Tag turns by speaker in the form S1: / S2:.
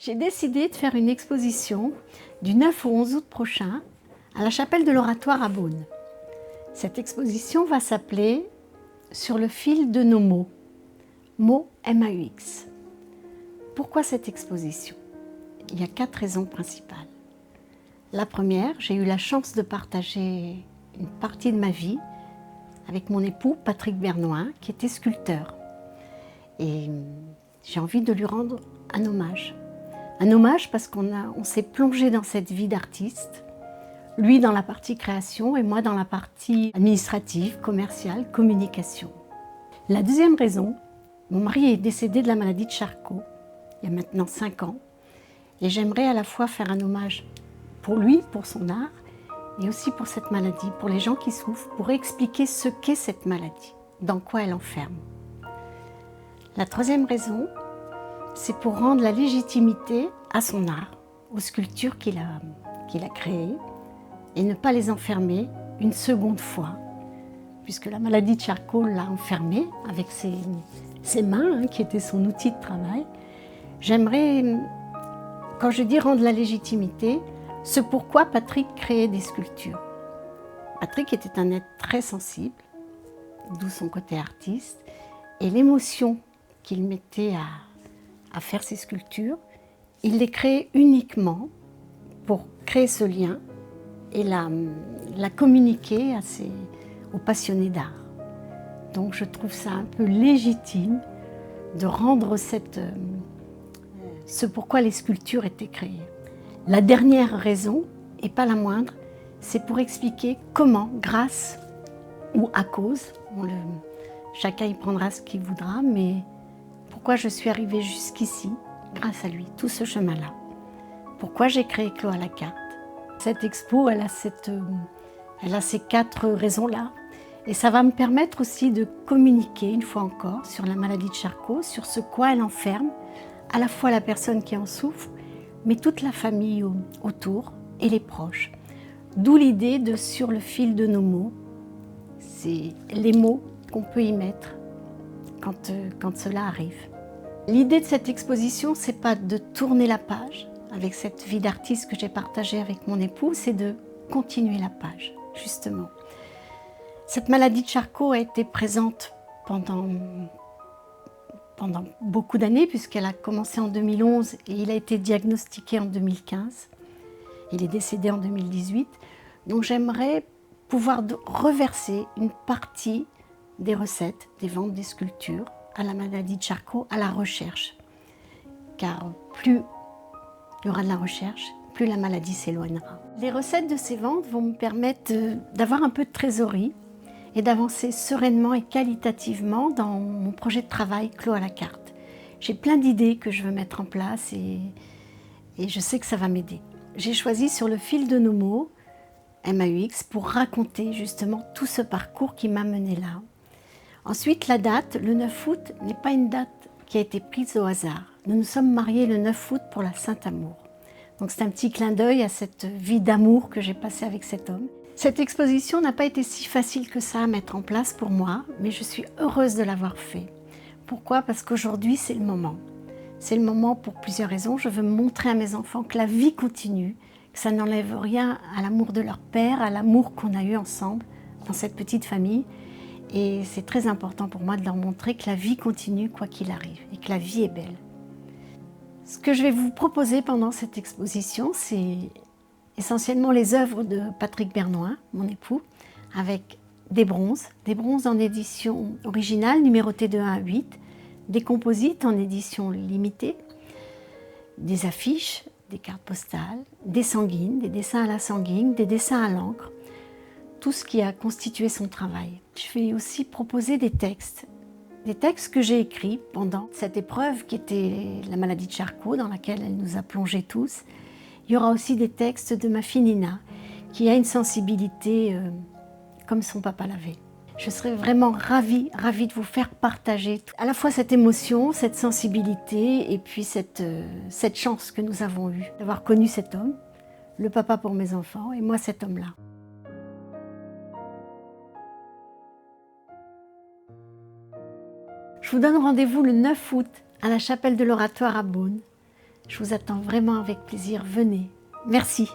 S1: J'ai décidé de faire une exposition du 9 au 11 août prochain à la chapelle de l'Oratoire à Beaune. Cette exposition va s'appeler « Sur le fil de nos mots », mots M-A-U-X. Pourquoi cette exposition? Il y a 4 raisons principales. La première, j'ai eu la chance de partager une partie de ma vie avec mon époux Patrick Bernoin, qui était sculpteur. Et j'ai envie de lui rendre un hommage. Un hommage parce qu'on s'est plongé dans cette vie d'artiste, lui dans la partie création et moi dans la partie administrative, commerciale, communication. La deuxième raison, mon mari est décédé de la maladie de Charcot, il y a maintenant 5 ans, et j'aimerais à la fois faire un hommage pour lui, pour son art, et aussi pour cette maladie, pour les gens qui souffrent, pour expliquer ce qu'est cette maladie, dans quoi elle enferme. La troisième raison, c'est pour rendre la légitimité à son art, aux sculptures qu'il a créées, et ne pas les enfermer une seconde fois, puisque la maladie de Charcot l'a enfermé avec ses mains, qui étaient son outil de travail. J'aimerais, quand je dis rendre la légitimité, ce pourquoi Patrick créait des sculptures. Patrick était un être très sensible, d'où son côté artiste, et l'émotion qu'il mettait à faire ses sculptures, il les créait uniquement pour créer ce lien et la communiquer aux passionnés d'art. Donc je trouve ça un peu légitime de rendre ce pourquoi les sculptures étaient créées. La dernière raison, et pas la moindre, c'est pour expliquer comment, grâce ou à cause, chacun y prendra ce qu'il voudra, mais pourquoi je suis arrivée jusqu'ici, grâce à lui, tout ce chemin-là. Pourquoi j'ai créé Clos à la carte. Cette expo, elle a ces 4 raisons-là. Et ça va me permettre aussi de communiquer, une fois encore, sur la maladie de Charcot, sur ce quoi elle enferme, à la fois la personne qui en souffre, mais toute la famille autour et les proches. D'où l'idée de sur le fil de nos mots. C'est les mots qu'on peut y mettre quand cela arrive. L'idée de cette exposition, c'est pas de tourner la page avec cette vie d'artiste que j'ai partagée avec mon époux, c'est de continuer la page, justement. Cette maladie de Charcot a été présente pendant beaucoup d'années, puisqu'elle a commencé en 2011 et il a été diagnostiqué en 2015. Il est décédé en 2018. Donc j'aimerais pouvoir reverser une partie des recettes, des ventes des sculptures à la maladie de Charcot, à la recherche. Car plus il y aura de la recherche, plus la maladie s'éloignera. Les recettes de ces ventes vont me permettre d'avoir un peu de trésorerie et d'avancer sereinement et qualitativement dans mon projet de travail Clos à la carte. J'ai plein d'idées que je veux mettre en place et je sais que ça va m'aider. J'ai choisi sur le fil de nos mots, M-A-U-X, pour raconter justement tout ce parcours qui m'a mené là. Ensuite, la date, le 9 août, n'est pas une date qui a été prise au hasard. Nous nous sommes mariés le 9 août pour la Saint-Amour. Donc c'est un petit clin d'œil à cette vie d'amour que j'ai passée avec cet homme. Cette exposition n'a pas été si facile que ça à mettre en place pour moi, mais je suis heureuse de l'avoir fait. Pourquoi? Parce qu'aujourd'hui, c'est le moment. C'est le moment pour plusieurs raisons. Je veux montrer à mes enfants que la vie continue, que ça n'enlève rien à l'amour de leur père, à l'amour qu'on a eu ensemble dans cette petite famille. Et c'est très important pour moi de leur montrer que la vie continue quoi qu'il arrive et que la vie est belle. Ce que je vais vous proposer pendant cette exposition, c'est essentiellement les œuvres de Patrick Bernoin, mon époux, avec des bronzes en édition originale, numérotées de 1 à 8, des composites en édition limitée, des affiches, des cartes postales, des sanguines, des dessins à la sanguine, des dessins à l'encre, tout ce qui a constitué son travail. Je vais aussi proposer des textes que j'ai écrits pendant cette épreuve qui était la maladie de Charcot, dans laquelle elle nous a plongés tous. Il y aura aussi des textes de ma fille Nina, qui a une sensibilité comme son papa l'avait. Je serais vraiment ravie de vous faire partager à la fois cette émotion, cette sensibilité et puis cette chance que nous avons eue d'avoir connu cet homme, le papa pour mes enfants et moi cet homme-là. Je vous donne rendez-vous le 9 août à la chapelle de l'Oratoire à Beaune. Je vous attends vraiment avec plaisir. Venez. Merci.